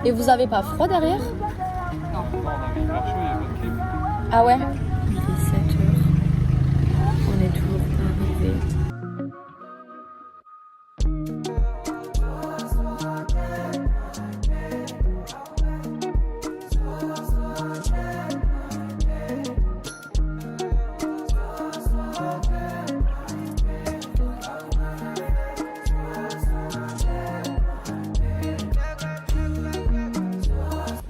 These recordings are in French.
Et vous avez pas froid derrière? Non, on a mis hyper chaud, il n'y a pas de clim. Ah ouais? Il est 7 heures. On est toujours pas arrivé.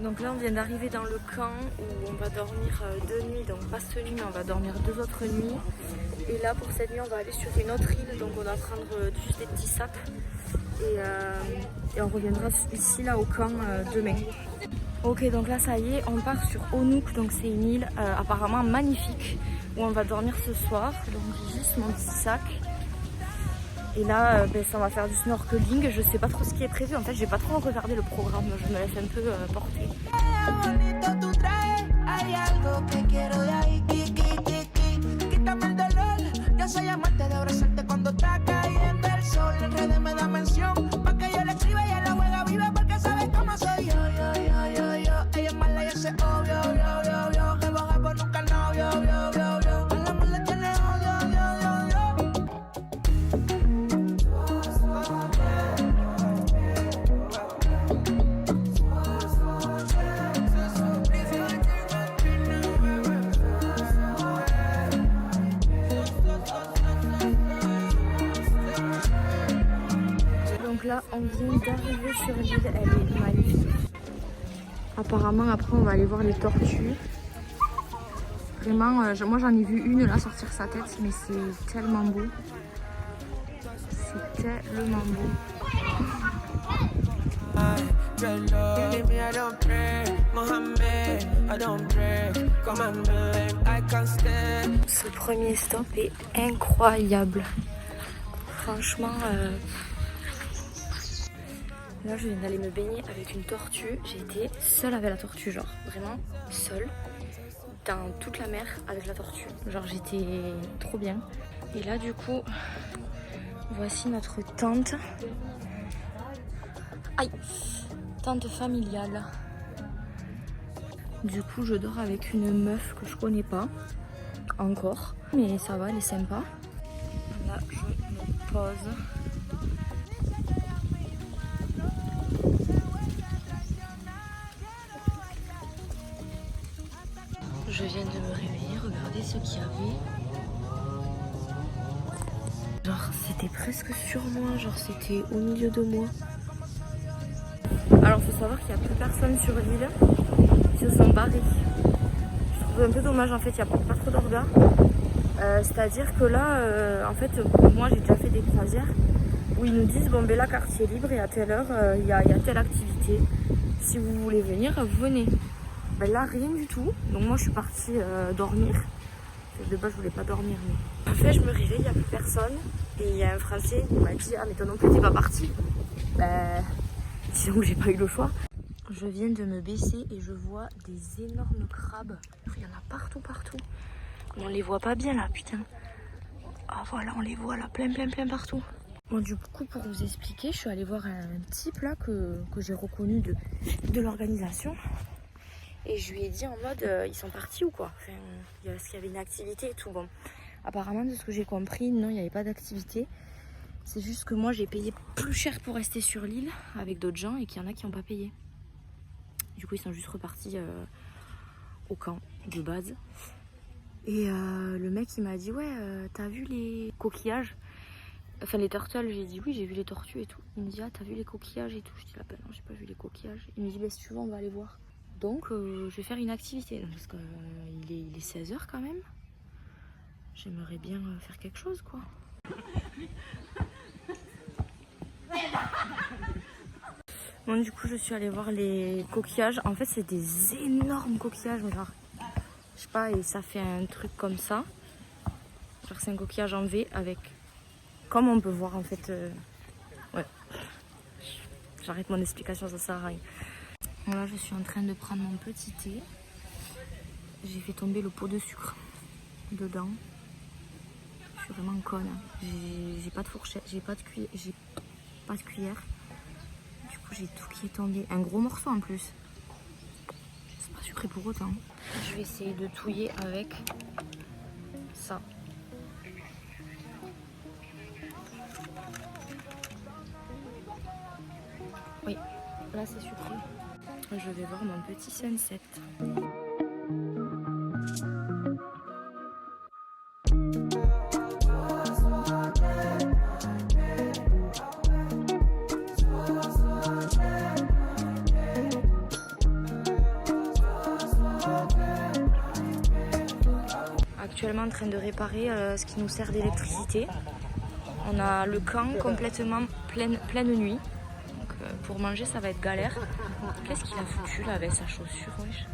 Donc là on vient d'arriver dans le camp où on va dormir 2 nuits, donc pas cette nuit mais on va dormir 2 autres nuits. Et là pour cette nuit on va aller sur une autre île, donc on va prendre juste des petits sacs et on reviendra ici là au camp demain. Ok, donc là ça y est, on part sur Onuk, donc c'est une île apparemment magnifique où on va dormir ce soir. Donc j'ai juste mon petit sac. Et là, ça va faire du snorkeling. Je sais pas trop ce qui est prévu. En fait, j'ai pas trop regardé le programme. Je me laisse un peu porter. Donc là, on vient d'arriver sur l'île, elle est magnifique. Apparemment, après, on va aller voir les tortues. Vraiment, moi j'en ai vu une là sortir sa tête, mais c'est tellement beau. C'est tellement beau. Ce premier stop est incroyable. Franchement, là je viens d'aller me baigner avec une tortue. J'ai été seule avec la tortue, genre vraiment seule dans toute la mer avec la tortue. Genre j'étais trop bien. Et là du coup, voici notre tente. Aïe, tente familiale. Du coup je dors avec une meuf que je connais pas encore, mais ça va, elle est sympa. Là je me pose. Je viens de me réveiller, regardez ce qu'il y avait. Genre c'était presque sur moi, genre c'était au milieu de moi. Alors faut savoir qu'il n'y a plus personne sur l'île, ils se sont barrés. Je trouve un peu dommage en fait, il n'y a pas trop d'orgas. C'est-à-dire que là, en fait, moi j'ai déjà fait des croisières où ils nous disent bon ben là quartier libre et à telle heure il y a telle activité. Si vous voulez venir, venez. Ben là rien du tout, donc moi je suis partie dormir. De base je voulais pas dormir mais en fait je me réveille, il n'y a plus personne et il y a un Français qui m'a dit ah mais toi non plus t'es pas parti. Ben disons que j'ai pas eu le choix. Je viens de me baisser et je vois des énormes crabes. Il y en a partout. On les voit pas bien là putain. Ah voilà on les voit là plein partout. Bon du coup pour vous expliquer je suis allée voir un type là que j'ai reconnu de l'organisation. Et je lui ai dit en mode, ils sont partis ou quoi? Enfin, est-ce qu'il y avait une activité et tout? Bon, apparemment, de ce que j'ai compris, non, il n'y avait pas d'activité. C'est juste que moi, j'ai payé plus cher pour rester sur l'île avec d'autres gens et qu'il y en a qui n'ont pas payé. Du coup, ils sont juste repartis au camp de base. Et le mec, il m'a dit, ouais, t'as vu les coquillages? Enfin, les turtles, j'ai dit oui, j'ai vu les tortues et tout. Il me dit, ah, t'as vu les coquillages et tout? Je dis, ah ben non, j'ai pas vu les coquillages. Il me dit, bah, si tu veux, on va aller voir. Donc je vais faire une activité parce qu'il est 16 h quand même. J'aimerais bien faire quelque chose quoi. Bon du coup je suis allée voir les coquillages. En fait c'est des énormes coquillages genre. Je sais pas et ça fait un truc comme ça. Genre c'est un coquillage en V avec. Comme on peut voir en fait. Ouais. J'arrête mon explication, ça sert à rien. Voilà, je suis en train de prendre mon petit thé. J'ai fait tomber le pot de sucre dedans. Je suis vraiment conne. J'ai pas de fourchette, j'ai pas de cuillère. Du coup j'ai tout qui est tombé. Un gros morceau en plus. C'est pas sucré pour autant. Je vais essayer de touiller avec ça. Oui, là c'est sucré. Je vais voir mon petit sunset. Actuellement en train de réparer ce qui nous sert d'électricité. On a le camp complètement pleine nuit. Donc pour manger ça va être galère. Qu'est-ce qu'il a foutu là avec sa chaussure, wesh.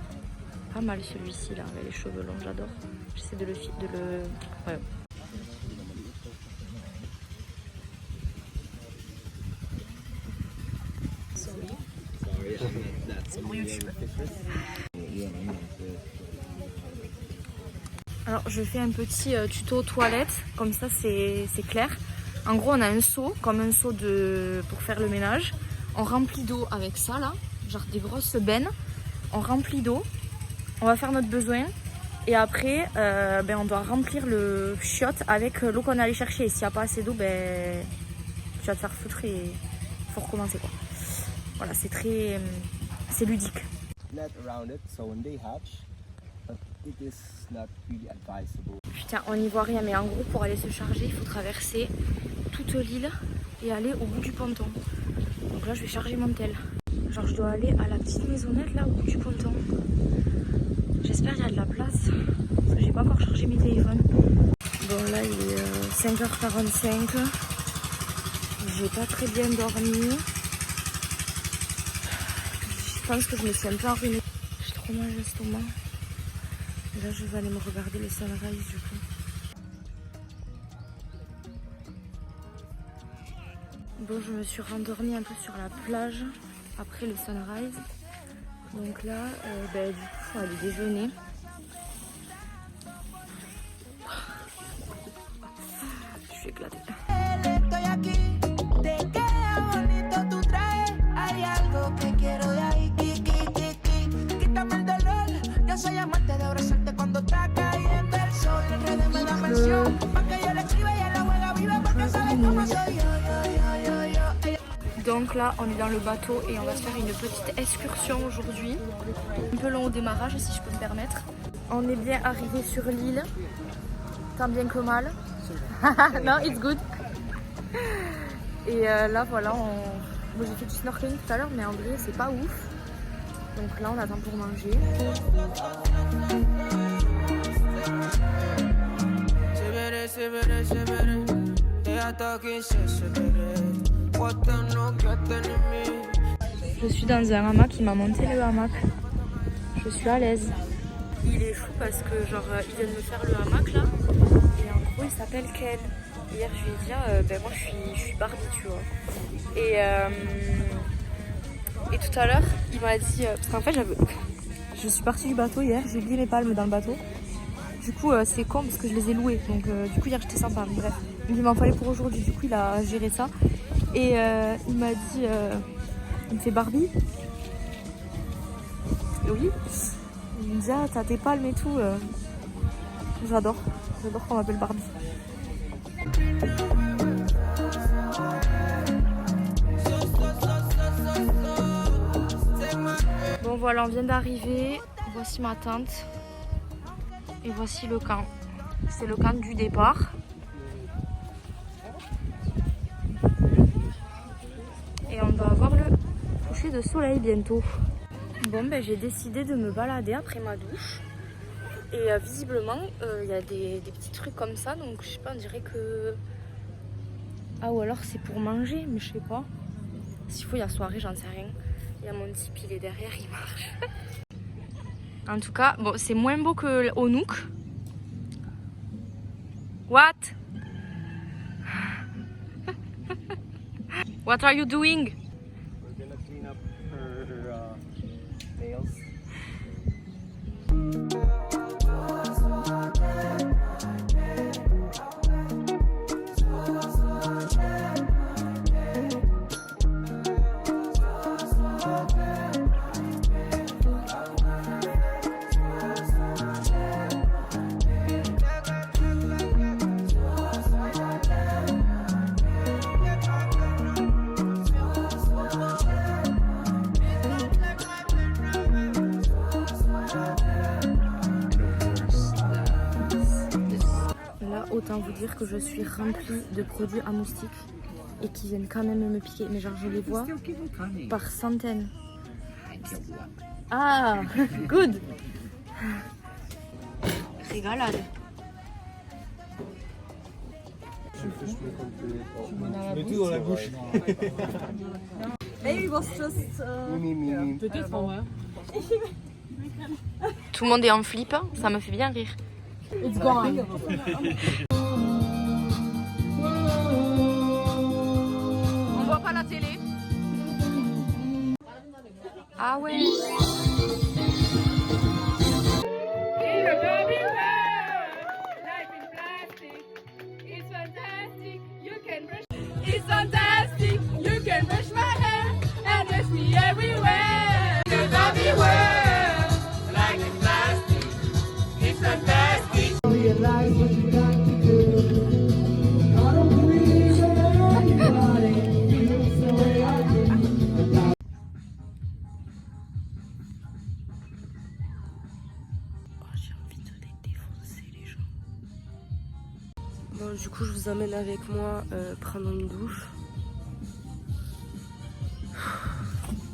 Pas mal celui-ci là avec les cheveux longs, j'adore. J'essaie de le... Ouais. Alors je fais un petit tuto toilette, comme ça c'est clair. En gros on a un seau, comme un seau pour faire le ménage. On remplit d'eau avec ça là, genre des grosses bennes. On remplit d'eau, on va faire notre besoin. Et après on doit remplir le chiotte avec l'eau qu'on est allé chercher. Et s'il n'y a pas assez d'eau, tu vas te faire foutre et il faut recommencer quoi. Voilà, c'est ludique. Putain, on n'y voit rien, mais en gros pour aller se charger il faut traverser toute l'île et aller au bout du ponton. Donc là je vais charger mon tel. Genre je dois aller à la petite maisonnette là au bout du ponton. J'espère qu'il y a de la place parce que j'ai pas encore chargé mes téléphones. Bon là il est 5h45. J'ai pas très bien dormi. Je pense que je me suis un peu enrhumée. J'ai trop mal à l'estomac. Là je vais aller me regarder le sunrise du coup. Bon je me suis rendormie un peu sur la plage après le sunrise. Donc là du coup il faut aller déjeuner. Je suis éclatée. Donc là on est dans le bateau et on va se faire une petite excursion aujourd'hui. Un peu long au démarrage si je peux me permettre. On est bien arrivé sur l'île, tant bien que mal. Non, it's good. Et là voilà, moi j'ai fait du snorkeling tout à l'heure mais en vrai c'est pas ouf. Donc là on attend pour manger. Je suis dans un hamac, il m'a monté le hamac. Je suis à l'aise. Il est fou parce que genre il vient de me faire le hamac là. Et en gros il s'appelle Ken. Hier je lui ai dit moi je suis Barbie tu vois. Et tout à l'heure il m'a dit parce qu'en fait je suis partie du bateau hier, j'ai oublié mes palmes dans le bateau. Du coup c'est con parce que je les ai louées. Donc du coup hier j'étais sans palmes, bref. Il m'en fallait pour aujourd'hui, du coup il a géré ça. Et il m'a dit il me fait Barbie. Et oui. Il me dit t'as tes palmes et tout. J'adore qu'on m'appelle Barbie. Bon voilà, on vient d'arriver. Voici ma tente. Et voici le camp. C'est le camp du départ. Et on va avoir le coucher de soleil bientôt. Bon j'ai décidé de me balader après ma douche. Et visiblement il y a des petits trucs comme ça. Donc je sais pas, on dirait que... Ah ou alors c'est pour manger, mais je sais pas. S'il faut il y a soirée, j'en sais rien. Il y a mon type, il est derrière, il marche. En tout cas, bon c'est moins beau que au Nook. What? What are you doing? We're gonna clean up her nails. à vous dire que je suis remplie de produits à moustiques et qui viennent quand même me piquer. Mais genre, je les vois par centaines. Ah, good. Régalade. Mets tout dans la bouche. Peut-être en vrai. Tout le monde est en flip, hein, ça me fait bien rire. It's gone. On voit pas la télé. Ah ouais. It's fantastic, you can brush my hair and brush me everywhere. It's everywhere, like it's plastic. It's fantastic. Realize what you got to do. I don't believe that anybody feels the way I do. Oh, j'ai envie de les défoncer les gens. Bon, du coup, je vous amène avec moi prendre une douche.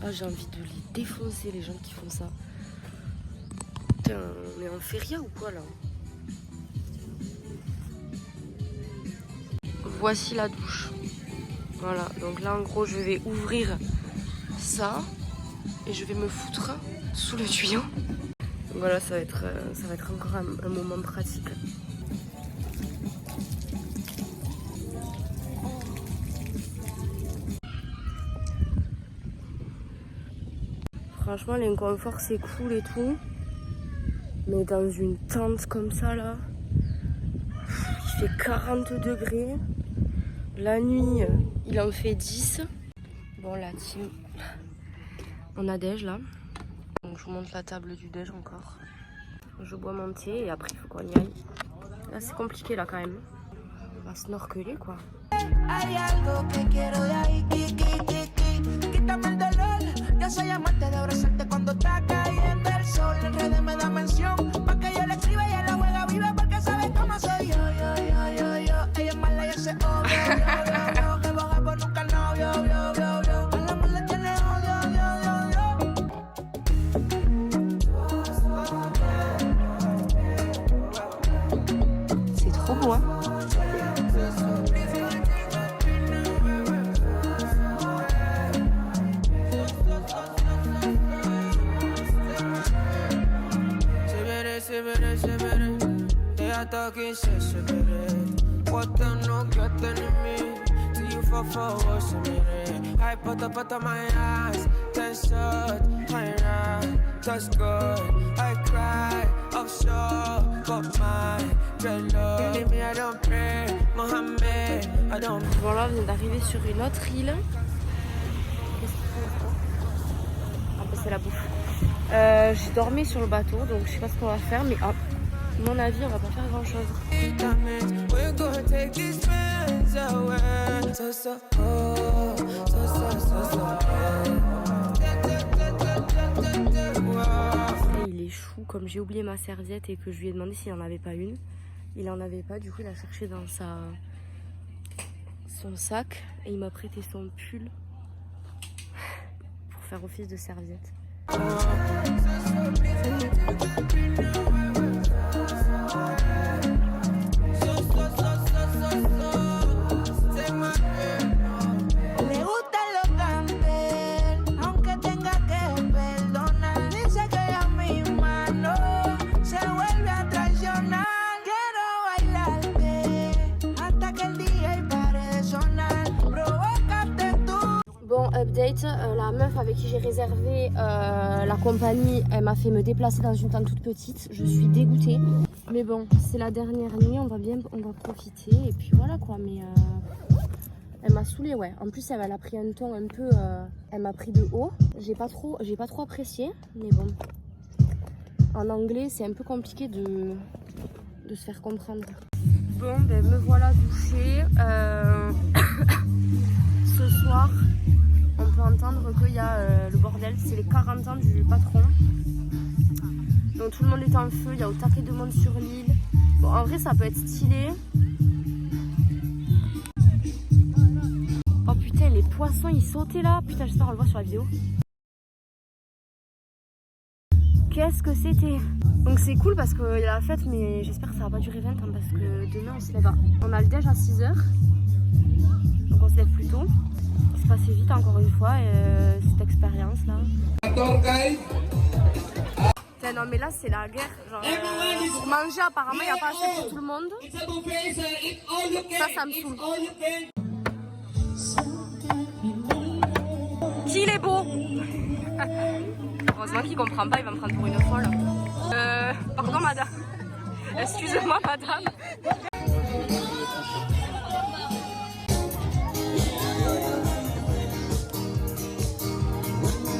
Ah, j'ai envie de les défoncer les gens qui font ça. Putain, on est en feria ou quoi là? Voici la douche. Voilà, donc là en gros je vais ouvrir ça et je vais me foutre sous le tuyau. Donc voilà, ça va être encore un moment pratique. Franchement, l'inconfort c'est cool et tout, mais dans une tente comme ça là, il fait 40 degrés. La nuit, il en fait 10. Bon, la team, on a déj là. Donc je vous montre la table du déj encore. Je bois mon thé et après il faut qu'on y aille. Là c'est compliqué là quand même. On va snorkeler quoi. Hay algo que quiero de ahí, quítame el dolor. Yo soy amante de abrazarte cuando está cayendo el sol. Enrédeme la mención, pa' que yo le escriba y ella la juega viva porque sabe cómo soy yo. Ella es mala y ese obvio, que boga por nunca novio, a la mala tiene odio. C'est trop beau hein. I put my eyes, that's good, that's good. I cry, I'm sure, but my dread love. Believe me, I don't pray, Mohammed, I don't. Bon là on vient d'arriver sur une autre île. Qu'est-ce qu'ils font ça? Ah bah c'est la bouffe. J'ai dormi sur le bateau donc je sais pas ce qu'on va faire mais à mon avis on va pas faire grand chose. Il est chou, comme j'ai oublié ma serviette et que je lui ai demandé s'il en avait pas une. Il en avait pas, du coup il a cherché dans son sac et il m'a prêté son pull pour faire office de serviette. Me gusta lo candel, aunque tenga que perdonar. Dice que ella misma no se vuelve a traicionar. Quiero bailarte hasta que el DJ pare de sonar. Provócate tú. Bon, update, la meuf avec qui j'ai réservé la compagnie, elle m'a fait me déplacer dans une tente toute petite. Je suis dégoûtée. Mais bon, c'est la dernière nuit, on va profiter et puis voilà quoi. Mais elle m'a saoulée, ouais. En plus, elle a pris un ton un peu, elle m'a pris de haut. J'ai pas trop apprécié, mais bon. En anglais, c'est un peu compliqué de se faire comprendre. Bon, ben me voilà douchée. Ce soir, on peut entendre qu'il y a le bordel, c'est les 40 ans du patron. Donc tout le monde est en feu, il y a au taquet de monde sur l'île. Bon, en vrai ça peut être stylé, poisson il sautait là. Putain, j'espère on le voit sur la vidéo. Qu'est-ce que c'était? Donc c'est cool parce qu'il y a la fête, mais j'espère que ça va pas durer 20 ans parce que demain on se lève on a le déj à 6 h. Donc on se lève plus tôt. C'est passé vite encore une fois cette expérience là. Putain, non mais là c'est la guerre. Genre, pour manger apparemment il n'y a pas assez pour tout le monde. Ça me saoule. Qu'il est beau. Heureusement qu'il comprend pas, il va me prendre pour une folle. Pardon madame. Excusez-moi madame.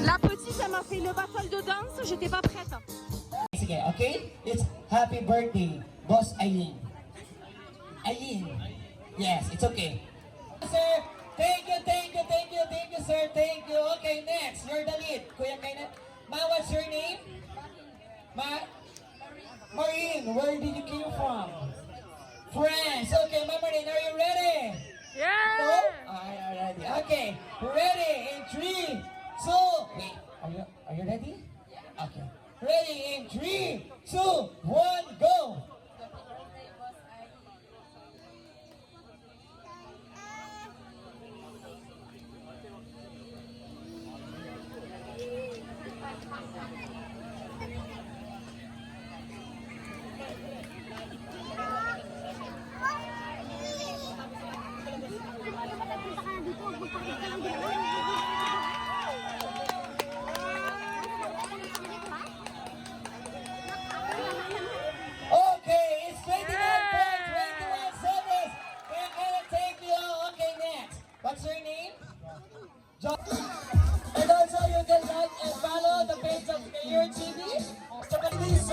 La petite elle m'a fait une battle de danse, j'étais pas prête. Okay? It's happy birthday, Boss Aileen. Aileen. Yes, it's okay. Sir, thank you, sir. Thank you. Okay, next. You're the lead. Kuya Kainan. Ma, what's your name? Ma? Marine, where did you came from? France. Okay, Ma Marine, are you ready? Yeah! No? I'm ready. Okay, ready in 3, 2. Wait, are you ready? Okay. Ready in 3, 2, 1, go! And also you can like and follow the page of Mayor TV. So please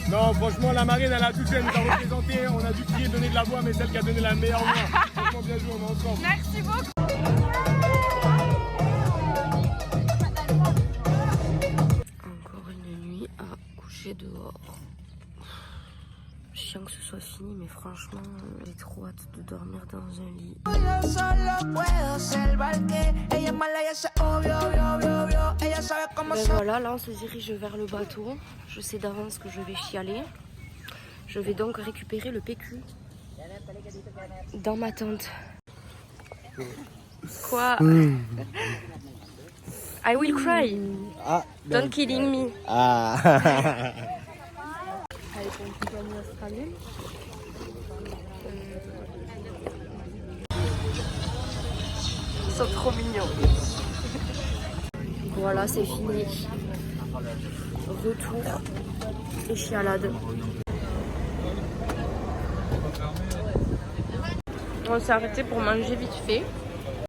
Non, franchement, la marine, elle a tout fait, elle nous a représenté. On a dû crier, donner de la voix, mais celle qui a donné la meilleure voix. Franchement, bien joué, on est ensemble. Merci beaucoup. Encore une nuit à coucher dehors. Chiant que ce soit fini, mais franchement, j'ai trop hâte de dormir dans un lit. Ben voilà, là on se dirige vers le bateau. Je sais d'avance que je vais chialer. Je vais donc récupérer le PQ dans ma tente. Quoi? I will cry. Don't killing me. Avec une compagnie australienne. Ils sont trop mignons. Voilà, c'est fini. Retour et chialade. On s'est arrêté pour manger vite fait. Bon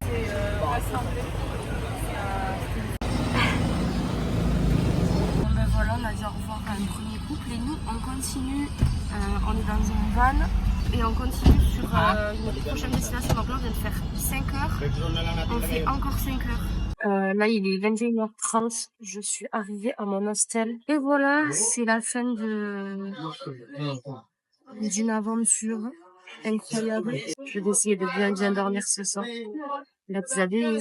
ben voilà, on a dit au revoir à un premier couple et nous on continue. On est dans une van et on continue sur une prochaine destination. Donc là on vient de faire 5 heures. On fait encore 5 heures. Là il est 21h30. Je suis arrivée à mon hostel. Et voilà, c'est la fin d'une aventure incroyable. Je vais essayer de bien dormir ce soir. Let's go.